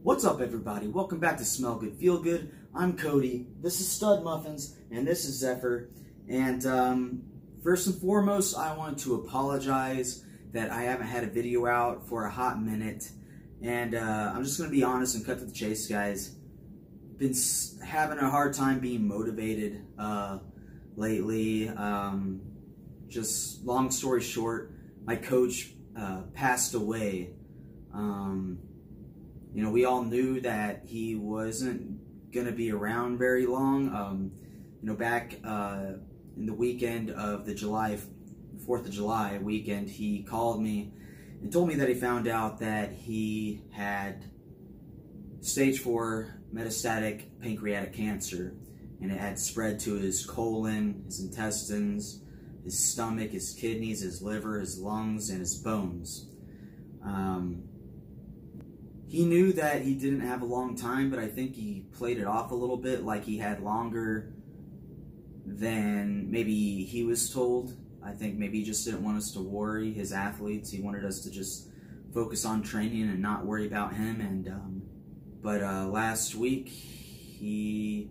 What's up, everybody? Welcome back to Smell Good, Feel Good. I'm Cody. This is Stud Muffins, and this is Zephyr. And first and foremost, I want to apologize that I haven't had a video out for a hot minute. And I'm just going to be honest and cut to the chase, guys. Been having a hard time being motivated lately. Just long story short, my coach passed away. You know, we all knew that he wasn't going to be around very long. You know, back in the weekend of the 4th of July weekend, he called me and told me that he found out that he had stage 4 metastatic pancreatic cancer, and it had spread to his colon, his intestines, his stomach, his kidneys, his liver, his lungs, and his bones. He knew that he didn't have a long time, but I think he played it off a little bit, like he had longer than maybe he was told. I think maybe he just didn't want us to worry his athletes. He wanted us to just focus on training and not worry about him. And but last week he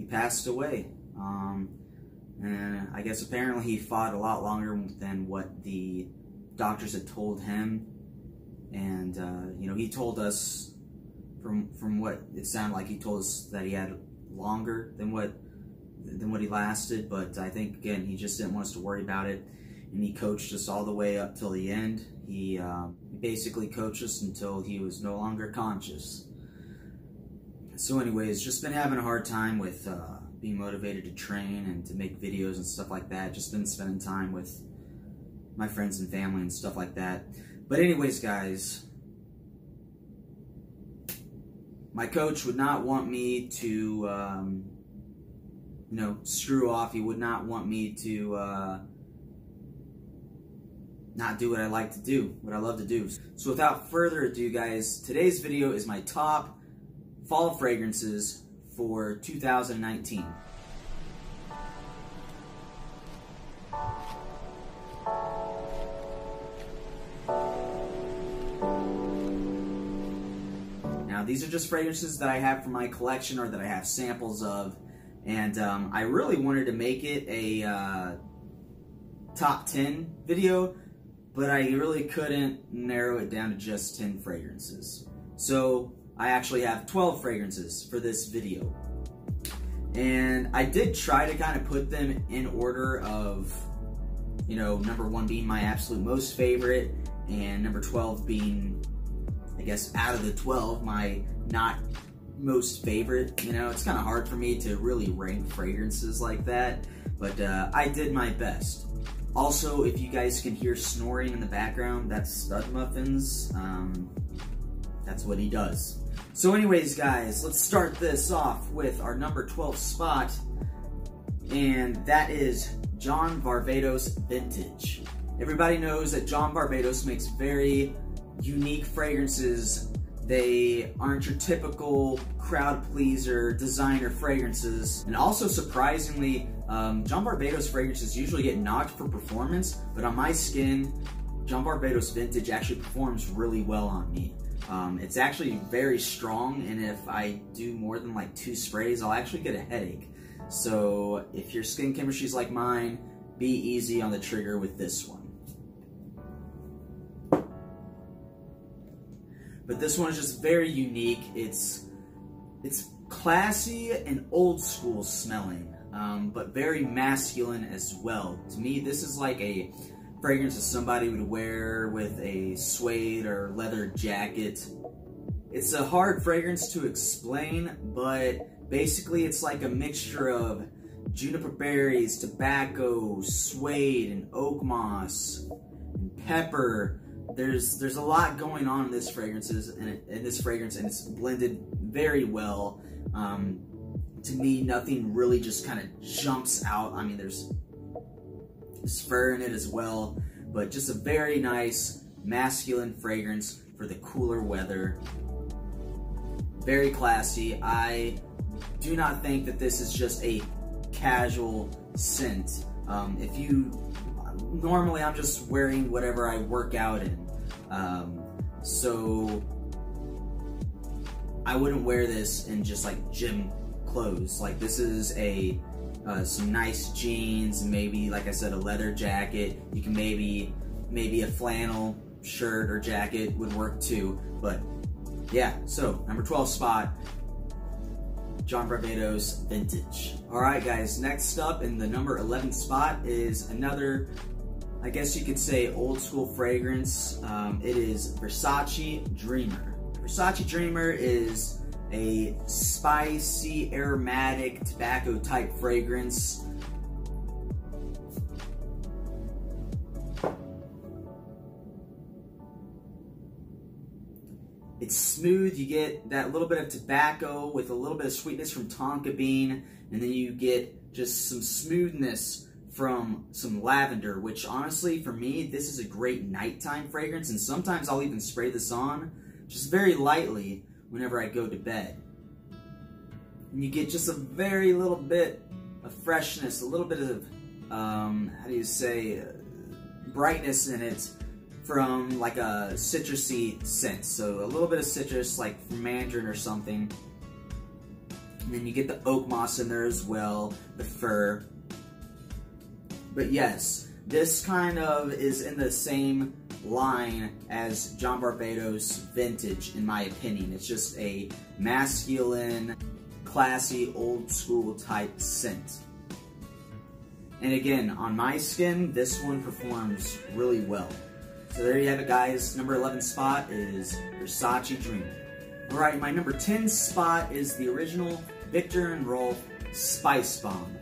passed away. And I guess apparently he fought a lot longer than what the doctors had told him. And you know, he told us, from what it sounded like, he told us that he had longer than what he lasted. But I think, again, he just didn't want us to worry about it, and he coached us all the way up till the end. He basically coached us until he was no longer conscious. So anyways, just been having a hard time with being motivated to train and to make videos and stuff like that. Just been spending time with my friends and family and stuff like that. But anyways, guys, my coach would not want me to, you know, screw off. He would not want me to not do what I like to do, what I love to do. So without further ado, guys, today's video is my top fall fragrances for 2019. These are just fragrances that I have from my collection or that I have samples of, and I really wanted to make it a top 10 video, but I really couldn't narrow it down to just 10 fragrances. So I actually have 12 fragrances for this video, and I did try to kind of put them in order of, you know, number 1 being my absolute most favorite, and number 12 being, I guess, out of the 12, my not most favorite. You know, it's kind of hard for me to really rank fragrances like that, but I did my best. Also, if you guys can hear snoring in the background, that's Stud Muffins. That's what he does. So anyways, guys, let's start this off with our number 12 spot, and that is John Varvatos Vintage. Everybody knows that John Varvatos makes very unique fragrances. They aren't your typical crowd pleaser designer fragrances. And also, surprisingly, John Varvatos fragrances usually get knocked for performance, but on my skin, John Varvatos Vintage actually performs really well on me. It's actually very strong, and if I do more than like 2 sprays, I'll actually get a headache. So if your skin chemistry is like mine, be easy on the trigger with this one. But this one is just very unique. It's classy and old school smelling, but very masculine as well. To me, this is like a fragrance that somebody would wear with a suede or leather jacket. It's a hard fragrance to explain, but basically it's like a mixture of juniper berries, tobacco, suede, and oak moss, and pepper. There's a lot going on in this fragrance, and it's blended very well. To me, nothing really just kind of jumps out. I mean, there's fur in it as well, but just a very nice masculine fragrance for the cooler weather. Very classy. I do not think that this is just a casual scent. Normally I'm just wearing whatever I work out in. So I wouldn't wear this in just like gym clothes. Like this is some nice jeans, maybe like I said, a leather jacket. You can maybe a flannel shirt or jacket would work too. But yeah, so number 12 spot, John Varvatos Vintage. All right, guys, next up in the number 11 spot is another, I guess you could say, old school fragrance. It is Versace Dreamer. Versace Dreamer is a spicy, aromatic, tobacco type fragrance. It's smooth. You get that little bit of tobacco with a little bit of sweetness from tonka bean, and then you get just some smoothness from some lavender, which honestly, for me, this is a great nighttime fragrance, and sometimes I'll even spray this on just very lightly whenever I go to bed. And you get just a very little bit of freshness, a little bit of, brightness in it from like a citrusy scent. So a little bit of citrus, like from mandarin or something. And then you get the oak moss in there as well, the fir. But yes, this kind of is in the same line as John Varvatos Vintage, in my opinion. It's just a masculine, classy, old school type scent. And again, on my skin, this one performs really well. So there you have it, guys. Number 11 spot is Versace Dreamer. Alright, my number 10 spot is the original Viktor and Rolf Spice Bomb.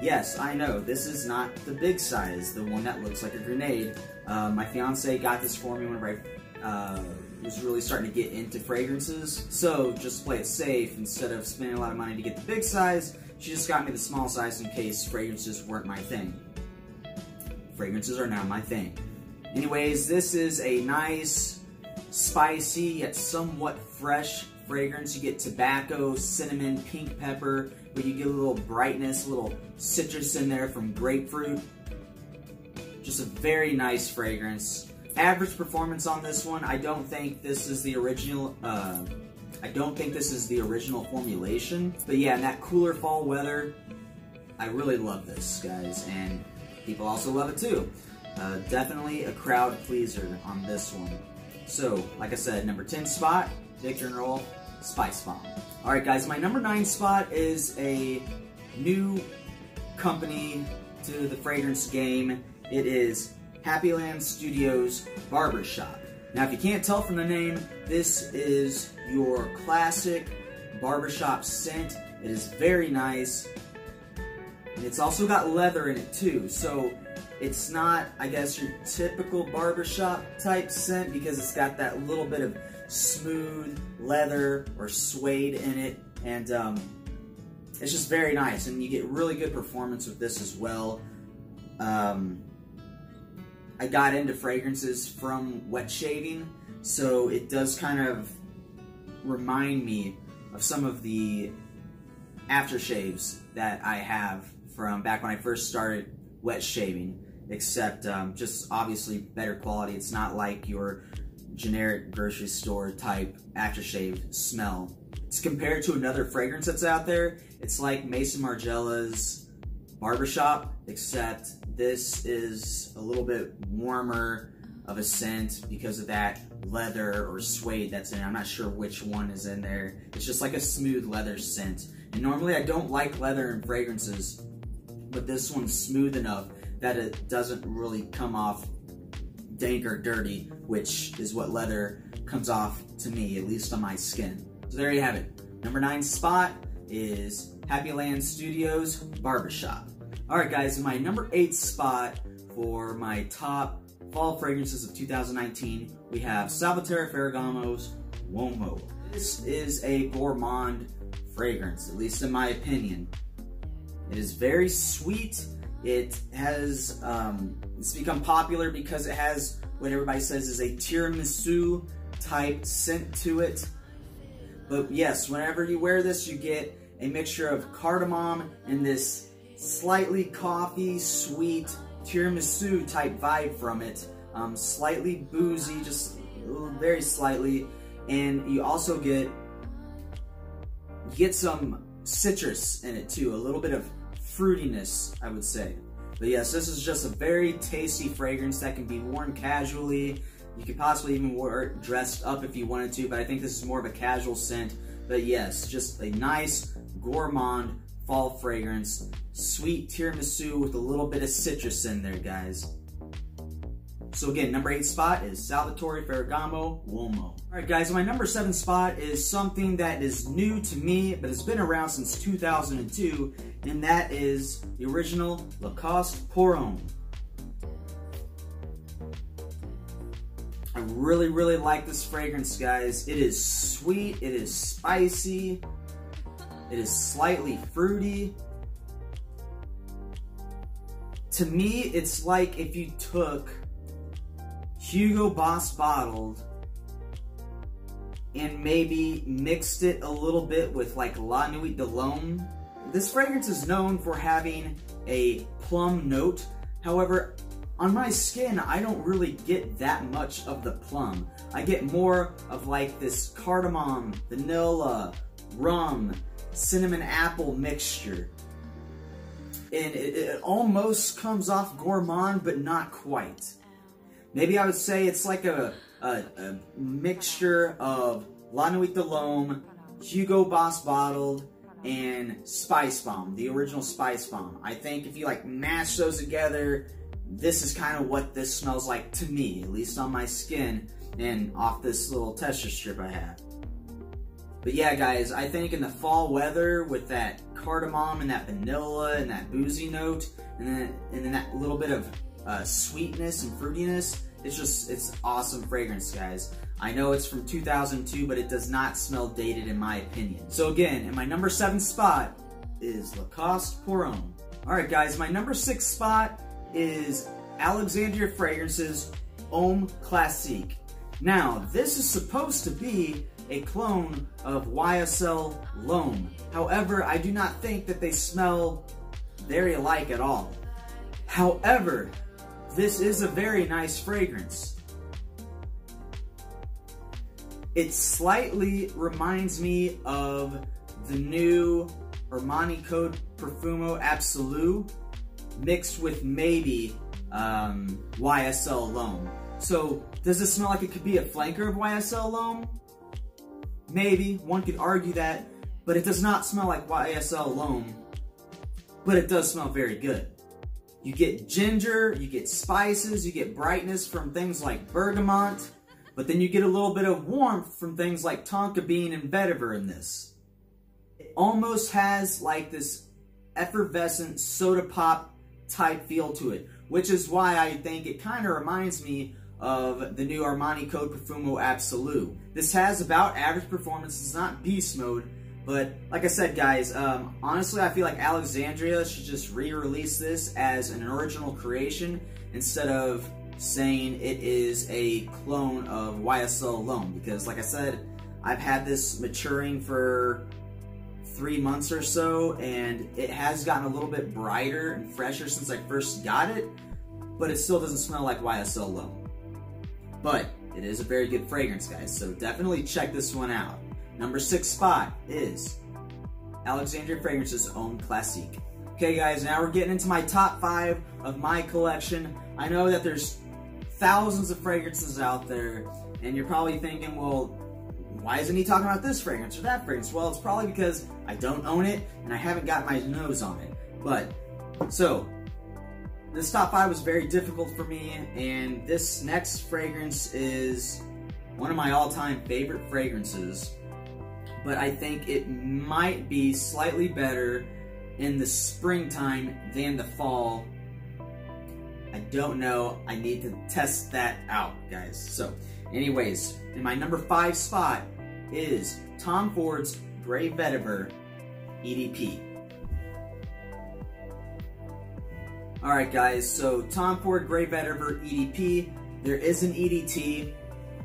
Yes, I know, this is not the big size, the one that looks like a grenade. My fiance got this for me whenever I was really starting to get into fragrances. So, just to play it safe, instead of spending a lot of money to get the big size, she just got me the small size in case fragrances weren't my thing. Fragrances are now my thing. Anyways, this is a nice, spicy, yet somewhat fresh fragrance. You get tobacco, cinnamon, pink pepper, but you get a little brightness, a little citrus in there from grapefruit. Just a very nice fragrance. Average performance on this one. I don't think this is the original. I don't think this is the original formulation. But yeah, in that cooler fall weather, I really love this, guys, and people also love it too. Definitely a crowd pleaser on this one. So, like I said, number 10 spot, Viktor and Rolf Spice Bomb. Alright guys, my number 9 spot is a new company to the fragrance game. It is Happyland Studios Barbershop. Now if you can't tell from the name, this is your classic barbershop scent. It is very nice. And it's also got leather in it too, so it's not, I guess, your typical barbershop type scent because it's got that little bit of smooth leather or suede in it, and it's just very nice, and you get really good performance with this as well. I got into fragrances from wet shaving, so it does kind of remind me of some of the aftershaves that I have from back when I first started wet shaving, except just obviously better quality. It's not like your generic grocery store type aftershave smell. It's compared to another fragrance that's out there. It's like Maison Margiela's Barbershop, except this is a little bit warmer of a scent because of that leather or suede that's in it. I'm not sure which one is in there. It's just like a smooth leather scent. And normally I don't like leather in fragrances, but this one's smooth enough that it doesn't really come off dank or dirty, which is what leather comes off to me, at least on my skin. So there you have it. Number 9 spot is Happyland Studios Barbershop. Alright guys, my number 8 spot for my top fall fragrances of 2019, we have Salvatore Ferragamo's Uomo. This is a gourmand fragrance, at least in my opinion. It is very sweet. It has, it's become popular because it has what everybody says is a tiramisu type scent to it. But yes, whenever you wear this, you get a mixture of cardamom and this slightly coffee, sweet tiramisu type vibe from it. Slightly boozy, just very slightly. And you also get You get some citrus in it too, a little bit of fruitiness, I would say. But yes, this is just a very tasty fragrance that can be worn casually. You could possibly even wear it dressed up if you wanted to, but I think this is more of a casual scent. But yes, just a nice gourmand fall fragrance. Sweet tiramisu with a little bit of citrus in there, guys. So again, number 8 spot is Salvatore Ferragamo Uomo. Alright guys, my number 7 spot is something that is new to me, but it's been around since 2002, and that is the original Lacoste Pour Homme. I really like this fragrance, guys. It is sweet, it is spicy, it is slightly fruity. To me, it's like if you took Hugo Boss bottled and maybe mixed it a little bit with like La Nuit de l'Homme. This fragrance is known for having a plum note. However, on my skin, I don't really get that much of the plum. I get more of like this cardamom, vanilla, rum, cinnamon apple mixture. And it almost comes off gourmand, but not quite. Maybe I would say it's like a mixture of La Nuit de l'Homme, Hugo Boss bottled, and Spice Bomb, the original Spice Bomb. I think if you like mash those together, this is kind of what this smells like to me, at least on my skin and off this little tester strip I have. But yeah, guys, I think in the fall weather with that cardamom and that vanilla and that boozy note, and then that little bit of sweetness and fruitiness, it's awesome fragrance, guys. I know it's from 2002, but it does not smell dated in my opinion. So again, in my number 7 spot is Lacoste Pour Homme. Alright guys, my number 6 spot is Alexandria Fragrances Homme Classique. Now, this is supposed to be a clone of YSL L'Homme. However, I do not think that they smell very alike at all. However, this is a very nice fragrance. It slightly reminds me of the new Armani Code Profumo Absolu mixed with maybe YSL L'Homme. So, does it smell like it could be a flanker of YSL L'Homme? Maybe, one could argue that, but it does not smell like YSL L'Homme, but it does smell very good. You get ginger, you get spices, you get brightness from things like bergamot, but then you get a little bit of warmth from things like tonka bean and vetiver in this. It almost has like this effervescent soda pop type feel to it, which is why I think it kind of reminds me of the new Armani Code Profumo Absolu. This has about average performance. It's not beast mode, but like I said, guys, honestly, I feel like Alexandria should just re-release this as an original creation instead of saying it is a clone of YSL L'Homme, because like I said, I've had this maturing for 3 months or so, and it has gotten a little bit brighter and fresher since I first got it, but it still doesn't smell like YSL L'Homme. But it is a very good fragrance, guys, so definitely check this one out. Number 6 spot is Alexandria Fragrances Homme Classique. Okay, guys, now we're getting into my top 5 of my collection. I know that there's thousands of fragrances out there, and you're probably thinking, well, why isn't he talking about this fragrance or that fragrance? Well, it's probably because I don't own it, and I haven't got my nose on it. But, so, this top 5 was very difficult for me, and this next fragrance is one of my all-time favorite fragrances, but I think it might be slightly better in the springtime than the fall. I don't know. I need to test that out, guys. So, anyways, in my number 5 spot is Tom Ford's Grey Vetiver EDP. Alright guys, so Tom Ford Grey Vetiver EDP, there is an EDT.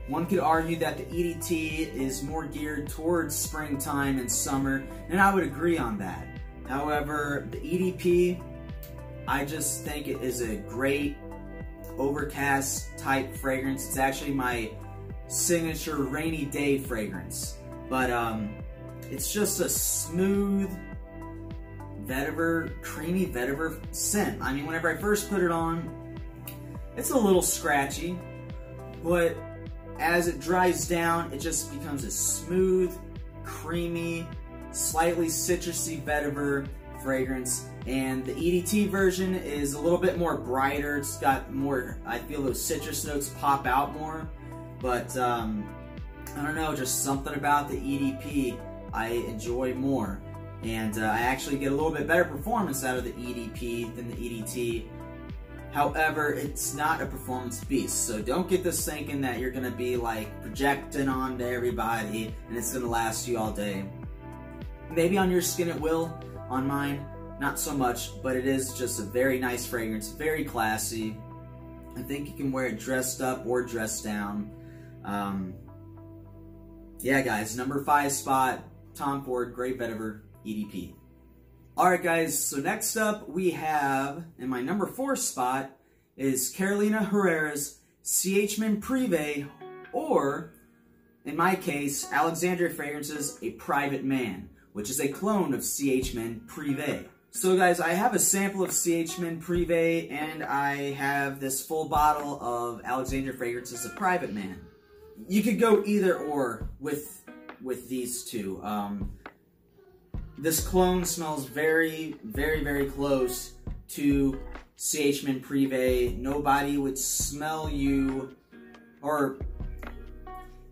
One could argue that the EDT is more geared towards springtime and summer, and I would agree on that. However, the EDP, I just think it is a great overcast type fragrance. It's actually my signature rainy day fragrance. But it's just a smooth vetiver, creamy vetiver scent. I mean, whenever I first put it on, it's a little scratchy, but as it dries down, it just becomes a smooth, creamy, slightly citrusy vetiver fragrance. And the EDT version is a little bit more brighter. It's got more, I feel those citrus notes pop out more. But I don't know, just something about the EDP I enjoy more. And I actually get a little bit better performance out of the EDP than the EDT. However, it's not a performance beast, so don't get this thinking that you're gonna be like projecting onto everybody and it's gonna last you all day. Maybe on your skin it will, on mine, not so much, but it is just a very nice fragrance, very classy. I think you can wear it dressed up or dressed down. Yeah guys, number 5 spot, Tom Ford Great Vetiver EDP. Alright guys, so next up we have, in my number 4 spot, is Carolina Herrera's CH-Men Privé, or, in my case, Alexandria Fragrance's A Private Man, which is a clone of CH-Men Privé. So guys, I have a sample of CH-Men Privé, and I have this full bottle of Alexandria Fragrance's A Private Man. You could go either or with these two. This clone smells very, very, very close to CH-Men Privé. Nobody would smell you, or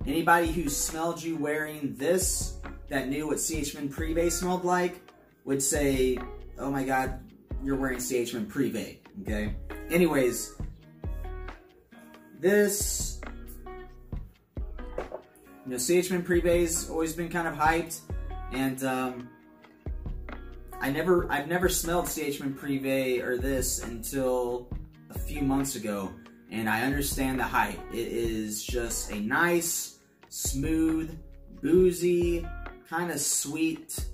anybody who smelled you wearing this that knew what CH-Men Privé smelled like would say, oh my god, you're wearing CH-Men Privé, okay? Anyways, this, you know, CH-Men Privé's always been kind of hyped, and I've never smelled CH-Men Privé or this until a few months ago, and I understand the hype. It is just a nice, smooth, boozy, kind of sweet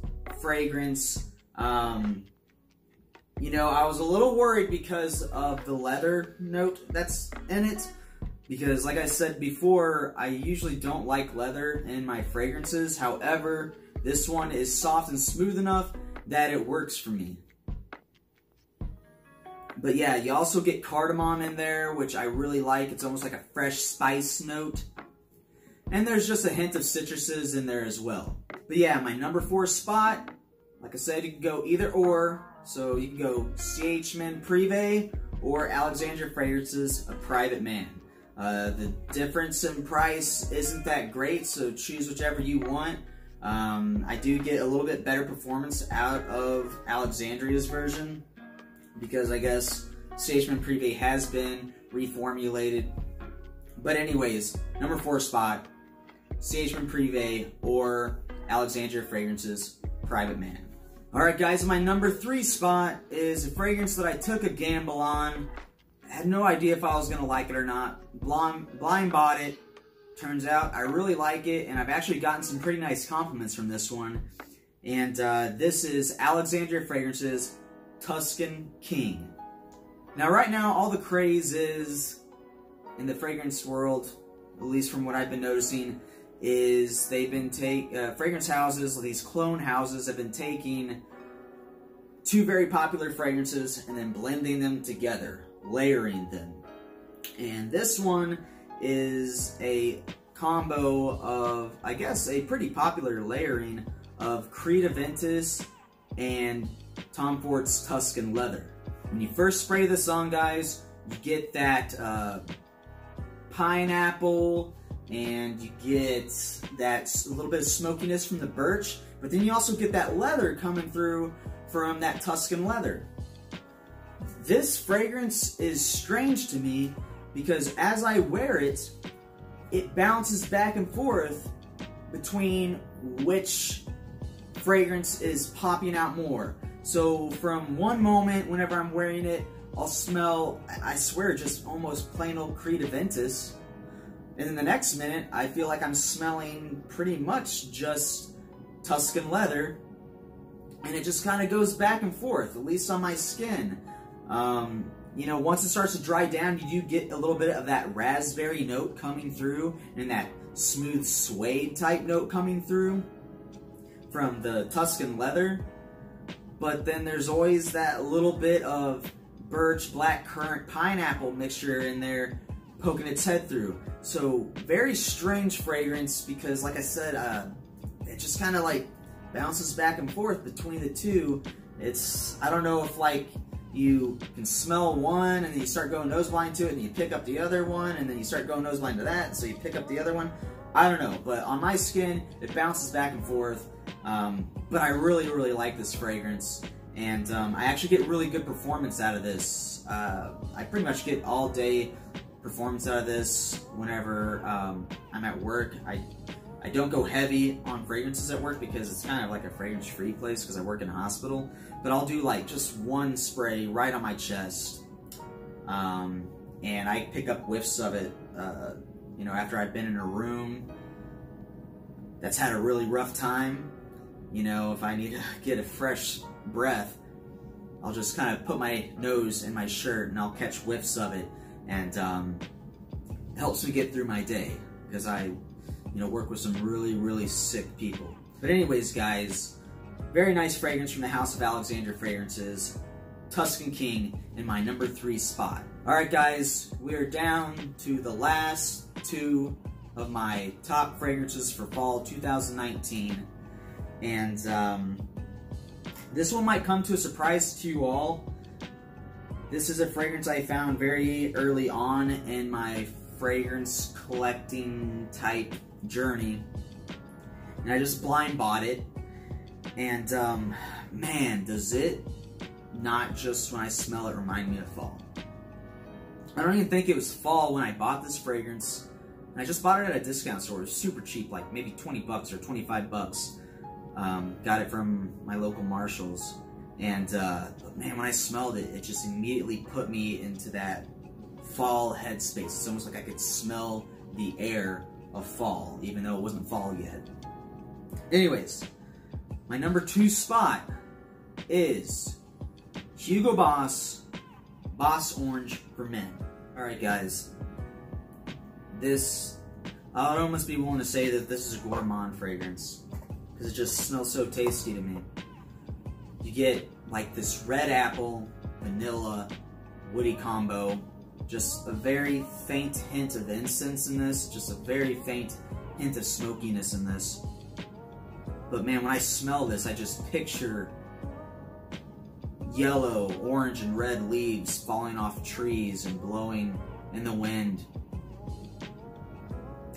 fragrance. You know, I was a little worried because of the leather note that's in it, because like I said before, I usually don't like leather in my fragrances. However, this one is soft and smooth enough that it works for me. But yeah, you also get cardamom in there, which I really like. It's almost like a fresh spice note. And there's just a hint of citruses in there as well. But yeah, my number 4 spot, like I said, you can go either or. So you can go CH-Men Privé or Alexandria Fragrance's A Private Man. The difference in price isn't that great, so choose whichever you want. I do get a little bit better performance out of Alexandria's version, because I guess CH-Men Privé has been reformulated. But anyways, number 4 spot, CH-Men Privé or Alexandria Fragrance's Private Man. Alright guys, my number 3 spot is a fragrance that I took a gamble on. I had no idea if I was going to like it or not. Blind bought it. Turns out I really like it, and I've actually gotten some pretty nice compliments from this one. And this is Alexandria Fragrance's Tuscan King. Now right now, all the craze is, in the fragrance world, at least from what I've been noticing, is they've been fragrance houses, these clone houses, have been taking 2 very popular fragrances and then blending them together, layering them. And this one is a combo of, I guess, a pretty popular layering of Creed Aventus and Tom Ford's Tuscan Leather. When you first spray this on, guys, you get that pineapple, and you get that a little bit of smokiness from the birch, but then you also get that leather coming through from that Tuscan leather. This fragrance is strange to me because as I wear it, it bounces back and forth between which fragrance is popping out more. So from one moment, whenever I'm wearing it, I'll smell, I swear, just almost plain old Creed Aventus. And then the next minute, I feel like I'm smelling pretty much just Tuscan leather. And it just kind of goes back and forth, at least on my skin. You know, once it starts to dry down, you do get a little bit of that raspberry note coming through and that smooth suede type note coming through from the Tuscan leather, but then there's always that little bit of birch, blackcurrant, pineapple mixture in there poking its head through. So very strange fragrance because, like I said, it just kind of like bounces back and forth between the two. It's, I don't know if like you can smell one and then you start going nose blind to it and you pick up the other one and then you start going nose blind to that, so you pick up the other one. I don't know, but on my skin, it bounces back and forth. But I really, really like this fragrance. And I actually get really good performance out of this. I pretty much get all day performance out of this whenever I'm at work. I don't go heavy on fragrances at work because it's kind of like a fragrance-free place because I work in a hospital. But I'll do like just one spray right on my chest. And I pick up whiffs of it, you know, after I've been in a room that's had a really rough time. You know, if I need to get a fresh breath, I'll just kind of put my nose in my shirt and I'll catch whiffs of it, and it helps me get through my day because I, you know, work with some really, really sick people. But anyways, guys, very nice fragrance from the House of Alexandria Fragrances, Tuscan King in my number 3 spot. All right, guys, we are down to the last 2 of my top fragrances for fall 2019. And this one might come to a surprise to you all. This is a fragrance I found very early on in my fragrance collecting type journey. And I just blind bought it. And man, does it not just when I smell it remind me of fall. I don't even think it was fall when I bought this fragrance. And I just bought it at a discount store. It was super cheap, like maybe 20 bucks or 25 bucks. Got it from my local Marshalls, and man, when I smelled it, it just immediately put me into that fall headspace. It's almost like I could smell the air of fall, even though it wasn't fall yet. Anyways, my number 2 spot is Hugo Boss Boss Orange for Men. Alright guys, this, I would almost be willing to say that this is a gourmand fragrance. Because it just smells so tasty to me. You get like this red apple, vanilla, woody combo. Just a very faint hint of incense in this. Just a very faint hint of smokiness in this. But man, when I smell this, I just picture yellow, orange, and red leaves falling off trees and blowing in the wind.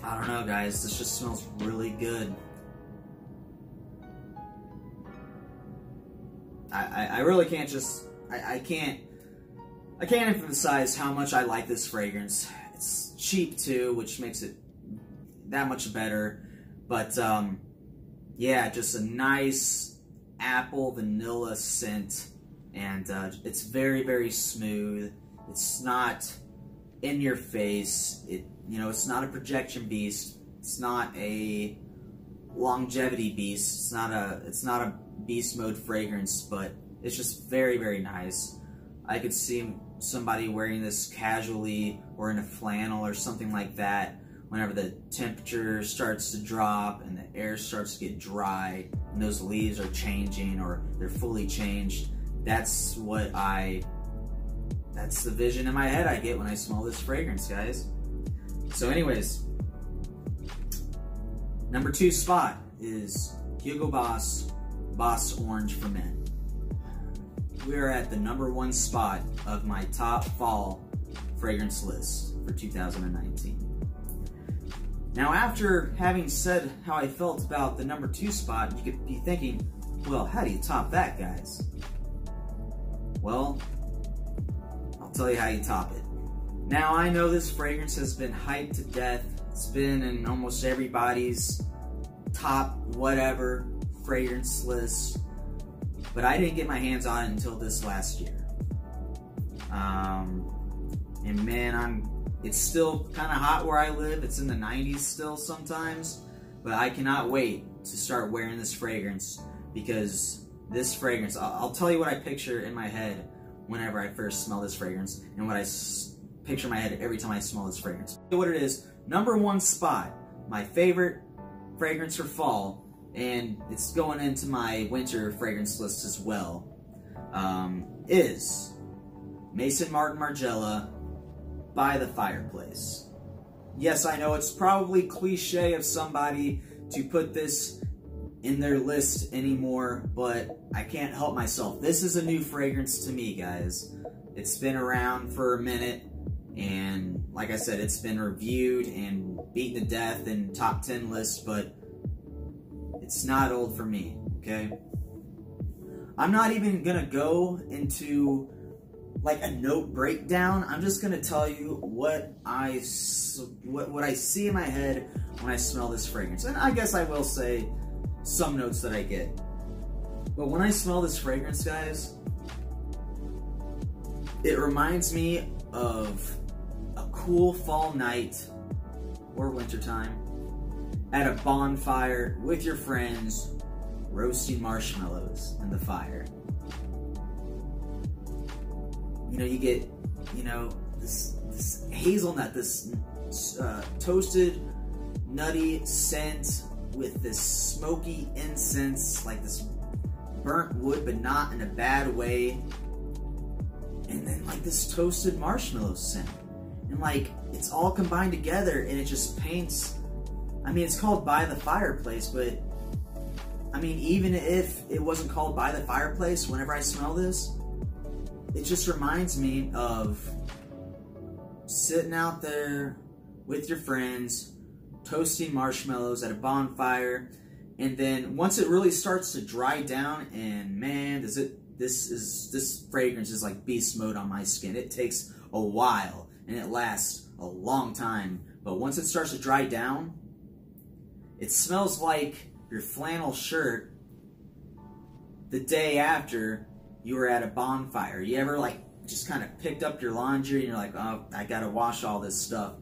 I don't know, guys. This just smells really good. I really can't just, I can't emphasize how much I like this fragrance. It's cheap too, which makes it that much better. But yeah, just a nice apple vanilla scent, and it's very, very smooth. It's not in your face. You know, it's not a projection beast. It's not a longevity beast. It's not a beast mode fragrance, but it's just very, very nice. I could see somebody wearing this casually or in a flannel or something like that whenever the temperature starts to drop and the air starts to get dry and those leaves are changing or they're fully changed. That's the vision in my head I get when I smell this fragrance, guys. So anyways, number 2 spot is Hugo Boss Boss Orange for Men. We are at the number 1 spot of my top fall fragrance list for 2019. Now, after having said how I felt about the number 2 spot, you could be thinking, well, how do you top that, guys? Well, I'll tell you how you top it. Now, I know this fragrance has been hyped to death. It's been in almost everybody's top whatever fragrance list, but I didn't get my hands on it until this last year. And man, it's still kind of hot where I live. It's in the 90s still sometimes, but I cannot wait to start wearing this fragrance, because this fragrance, I'll tell you what I picture in my head whenever I first smell this fragrance, and what I picture in my head every time I smell this fragrance. What it is, number 1 spot, my favorite fragrance for fall and it's going into my winter fragrance list as well, is Maison Martin Margiela By the Fireplace. Yes, I know it's probably cliche of somebody to put this in their list anymore, but I can't help myself. This is a new fragrance to me, guys. It's been around for a minute, and like I said, it's been reviewed and beaten to death in top 10 lists, but it's not old for me, okay? I'm not even gonna go into like a note breakdown. I'm just gonna tell you what I see in my head when I smell this fragrance. And I guess I will say some notes that I get. But when I smell this fragrance, guys, it reminds me of a cool fall night or wintertime at a bonfire with your friends, roasting marshmallows in the fire. You know, you get, you know, this hazelnut, this toasted, nutty scent with this smoky incense, like this burnt wood, but not in a bad way. And then like this toasted marshmallow scent. And like, it's all combined together, and it just paints, I mean, it's called By the Fireplace, but I mean, even if it wasn't called By the Fireplace, whenever I smell this, it just reminds me of sitting out there with your friends, toasting marshmallows at a bonfire, and then once it really starts to dry down, and man, this fragrance is like beast mode on my skin. It takes a while, and it lasts a long time, but once it starts to dry down, it smells like your flannel shirt the day after you were at a bonfire. You ever like just kind of picked up your laundry and you're like, oh, I gotta wash all this stuff,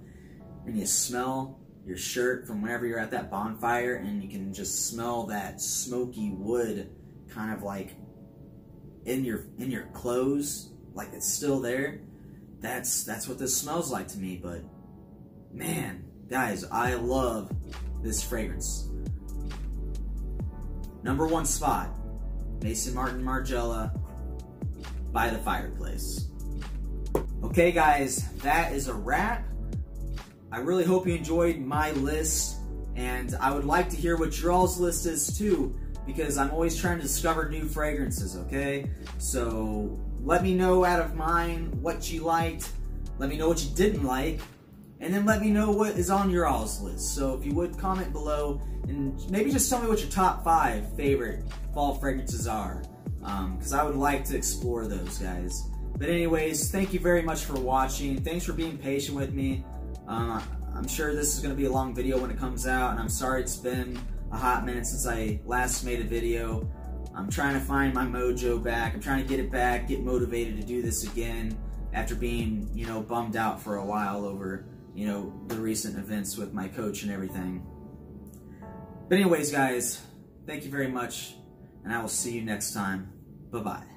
and you smell your shirt from whenever you're at that bonfire, and you can just smell that smoky wood kind of like in your clothes, like it's still there. That's what this smells like to me. But man, guys, I love this fragrance. Number 1 spot, Maison Martin Margiela By the Fireplace. Okay guys, that is a wrap. I really hope you enjoyed my list, and I would like to hear what your all's list is too, because I'm always trying to discover new fragrances, okay? So let me know out of mine what you liked, let me know what you didn't like, and then let me know what is on your all's list. So if you would, comment below, and maybe just tell me what your top 5 favorite fall fragrances are, because I would like to explore those, guys. But anyways, thank you very much for watching. Thanks for being patient with me. I'm sure this is going to be a long video when it comes out, and I'm sorry it's been a hot minute since I last made a video. I'm trying to find my mojo back. I'm trying to get it back, get motivated to do this again after being, you know, bummed out for a while over, you know, the recent events with my coach and everything. But anyways, guys, thank you very much, and I will see you next time. Bye-bye.